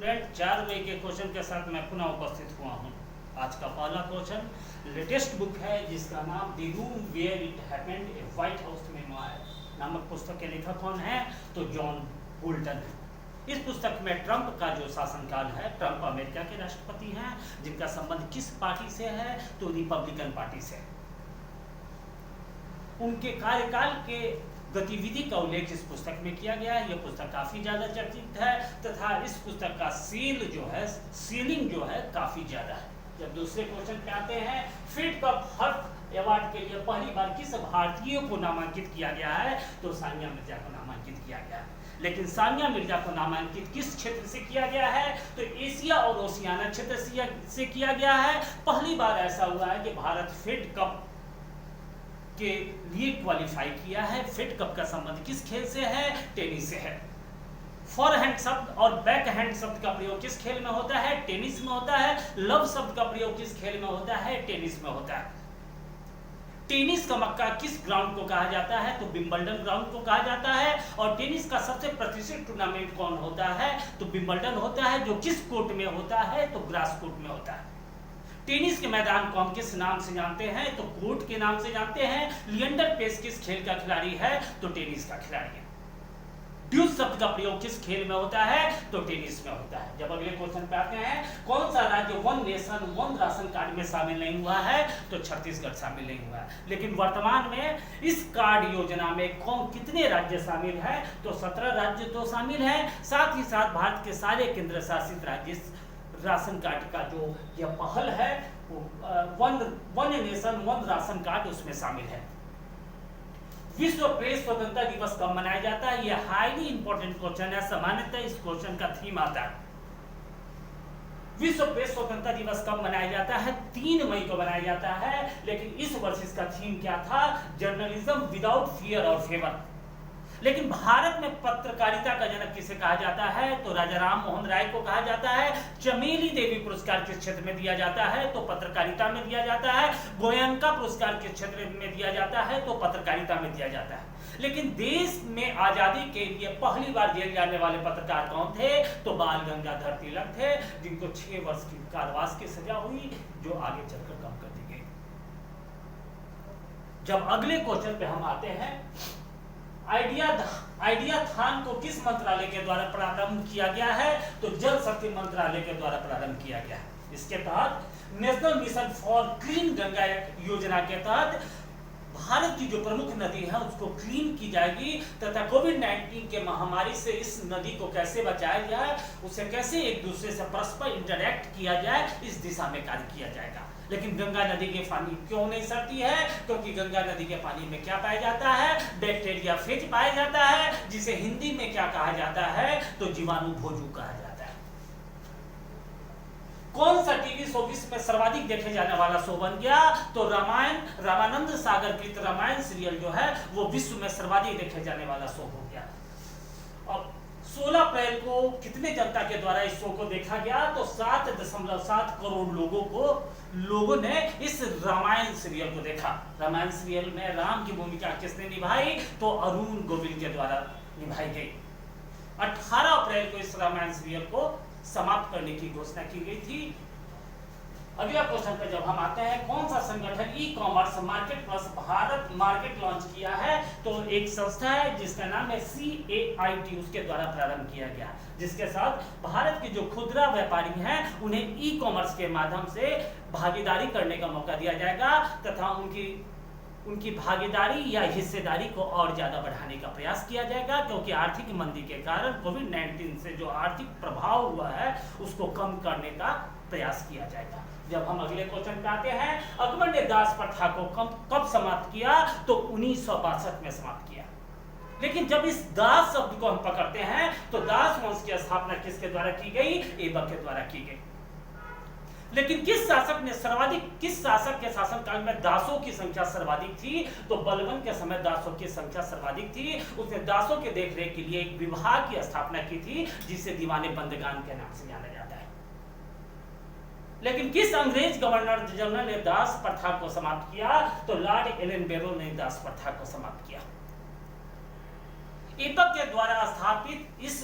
Student 4 वे के question के साथ मैं पुनः उपस्थित हुआ हूँ। आज का पहला क्वेश्चन लेटेस्ट बुक है जिसका नाम the room where it happened a White House memoir नामक पुस्तक के लेखक कौन है? तो जॉन बोल्टन है। इस पुस्तक में ट्रंप का जो शासनकाल है, ट्रंप अमेरिका के राष्ट्रपति हैं जिनका संबंध किस पार्टी से है? तो रिपब्लिकन पार्टी से। उनके कार्यकाल के गतिविधि का उल्लेख इस पुस्तक में किया गया है। यह पुस्तक काफी ज्यादा चर्चित है तथा इस पुस्तक का सीलिंग जो है काफी ज्यादा है। जब दूसरे क्वेश्चन पे आते हैं, फील्ड कप हर्फ अवार्ड के लिए पहली बार किस भारतीय को नामांकित किया गया है? तो सानिया मिर्जा को नामांकित किया गया है। लेकिन सानिया मिर्जा को नामांकित किस क्षेत्र से किया गया है? तो एशिया और ओशियाना क्षेत्र से किया गया है। पहली बार ऐसा हुआ है कि भारत फील्ड कप के लिए क्वालिफाई किया है। फील्ड कप का संबंध किस खेल से है? टेनिस से है। फॉरहैंड शब्द और बैक हैंड शब्द का प्रयोग किस खेल में होता है? टेनिस में होता है। लव शब्द का प्रयोग किस खेल में होता है? टेनिस में होता है। टेनिस का मक्का किस ग्राउंड को कहा जाता है? तो विंबलडन ग्राउंड को कहा जाता है। और टेनिस का सबसे प्रतिष्ठित टूर्नामेंट कौन होता है? तो विंबलडन होता है, जो किस कोर्ट में होता है? तो ग्रास कोर्ट में होता है। टेनिस के मैदान को हम किस नाम से जानते हैं? तो कोर्ट के नाम से जानते हैं। लिएंडर पेस किस खेल का खिलाड़ी है? तो टेनिस का खिलाड़ी है। ड्यूस शब्द का प्रयोग किस खेल में होता है? तो टेनिस में होता है। जब अगले क्वेश्चन पे आते हैं, कौन सा राज्य one nation one ration card में शामिल नहीं हुआ है? तो छत्तीसगढ़ शामिल नहीं हुआ है। लेकिन वर्तमान में इस कार्ड योजना में कितने राज्य शामिल है? तो 17 राज्य तो शामिल है। साथ ही साथ भारत के सारे केंद्र शासित राज्य राशन कार्ड का जो यह पहल है वो one nation one ration card उसमें शामिल है। विश्व प्रेस स्वतंत्रता दिवस कब मनाया जाता है? यह हाईली इंपॉर्टेंट क्वेश्चन है। सामान्यतः इस क्वेश्चन का थीम आता है। विश्व प्रेस स्वतंत्रता दिवस कब मनाया जाता है? 3 मई को मनाया जाता है। लेकिन इस वर्ष इसका थीम क्या था? जर्नलिज्म विदाउट फियर और फेवर। लेकिन भारत में पत्रकारिता का जनक किसे कहा जाता है? तो राजा राम मोहन राय को कहा जाता है। चमेली देवी पुरस्कार किस क्षेत्र में दिया जाता है? तो पत्रकारिता में दिया जाता है। गोयनका पुरस्कार किस क्षेत्र में दिया जाता है? तो पत्रकारिता में दिया जाता है। लेकिन देश में आजादी के लिए पहली बार जेल जाने वाले पत्रकार कौन थे? तो बाल गंगाधर तिलक थे, जिनको 6 वर्ष की कारावास की सजा हुई, जो आगे चलकर कम कर दी गई। जब अगले क्वेश्चन पे हम आते हैं, आइडिया थान को किस मंत्रालय के द्वारा प्रारंभ किया गया है? तो जल शक्ति मंत्रालय के द्वारा प्रारंभ किया गया है। इसके तहत national mission for clean Ganga योजना के तहत भारत की जो प्रमुख नदी है उसको क्लीन की जाएगी तथा कोविड-19 के महामारी से इस नदी को कैसे बचाया जाए, उसे कैसे एक दूसरे से परस्पर इंटरैक्ट किया जाए, इस दिशा में कार्य किया जाएगा। लेकिन गंगा नदी के पानी क्यों नहीं सड़ती है? क्योंकि गंगा नदी के पानी में क्या पाया जाता है? बैक्टीरिया फेज पाया जाता है, जिसे हिंदी में क्या कहा जाता है? तो जीवाणु भोजू कहा जाता है। कौन सा टीवी शो विश्व में सर्वाधिक देखे जाने वाला शो बन गया? तो रामानंद सागर कृत रामायण सीरियल जो है वो विश्व में सर्वाधिक देखे जाने वाला शो हो गया। अब 16 अप्रैल को कितने जनता के द्वारा इस शो को देखा गया? तो 7.7 करोड़ लोगों ने इस रामायण सीरियल को देखा। रामायण सीरियल में राम की भूमिका किसने निभाई? तो अरुण गोविल के द्वारा निभाई गई। 18 अप्रैल को इस रामायण सीरियल को समाप्त करने की घोषणा की गई थी। अगला क्वेश्चन पे जब हम आते हैं, कौन सा संगठन e commerce market plus Bharat market launch किया है? तो एक संस्था है जिसका नाम है CAIT, उसके द्वारा प्रारंभ किया गया, जिसके साथ भारत के जो खुदरा व्यापारी हैं उन्हें ई कॉमर्स के माध्यम से भागीदारी करने का मौका दिया जाएगा तथा उनकी भागीदारी या हिस्सेदारी को और ज्यादा बढ़ाने का प्रयास किया जाएगा, क्योंकि आर्थिक मंदी के कारण कोविड-19 से जो आर्थिक प्रभाव हुआ है उसको कम करने का प्रयास किया जाएगा। जब हम अगले क्वेश्चन पे आते हैं, अकबर ने दास प्रथा को कब समाप्त किया? तो 1962 में समाप्त किया। लेकिन जब इस दास शब्द को हम पकड़ते हैं तो दास वंश की स्थापना किसके द्वारा की गई? ऐबक के द्वारा की गई। लेकिन किस शासक के शासनकाल में दासों की संख्या सर्वाधिक थी? तो बलबन के समय दासों की संख्या सर्वाधिक थी। उसने दासों के देखरेख के लिए एक विभाग की स्थापना की थी जिसे दीवाने बंदगान के नाम से जाना जाता है। लेकिन किस अंग्रेज गवर्नर जनरल ने दास प्रथा को समाप्त किया? तो लॉर्ड एलन बेरो ने दास प्रथा को समाप्त किया। ऐबक के द्वारा स्थापित इस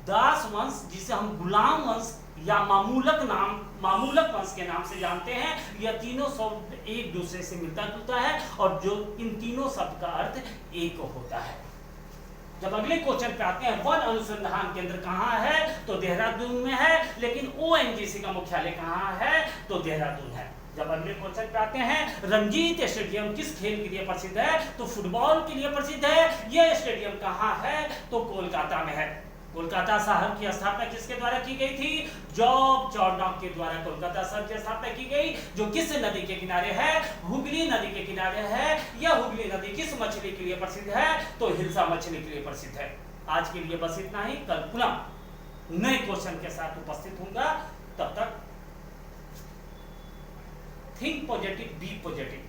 दास वंश, जिसे हम गुलाम वंश या मामूलक वंश के नाम से जानते हैं, यह तीनों शब्द एक दूसरे से मिलता जुलता है और जो इन तीनों शब्द का अर्थ एक होता है। जब अगले क्वेश्चन पे आते हैं, वन अनुसंधान केंद्र कहाँ है, तो देहरादून में है, लेकिन ओएनजीसी का मुख्यालय कहाँ है, तो देहरादून है। जब अगले क्वेश्चन पे आते हैं, रंजीत स्टेडियम किस खेल के लिए प्रसिद्ध है, तो फुटबॉल के लिए प्रसिद्ध है। यह स्टेडियम कहाँ है, तो कोलकाता में है। कोलकाता शहर की स्थापना किसके द्वारा की गई थी, जॉर्ज चार्नॉक के द्वारा कोलकाता शहर की स्थापना की गई, जो किस नदी के किनारे है, हुगली नदी के किनारे है। यह हुगली नदी किस मछली के लिए प्रसिद्ध है, तो हिल्सा मछली के लिए प्रसिद्ध है। आज के लिए बस इतना ही, कल पुनः नए क्वेश्चन के साथ उपस्थित होऊंगा। तब तक थिंक पॉजिटिव, बी पॉजिटिव।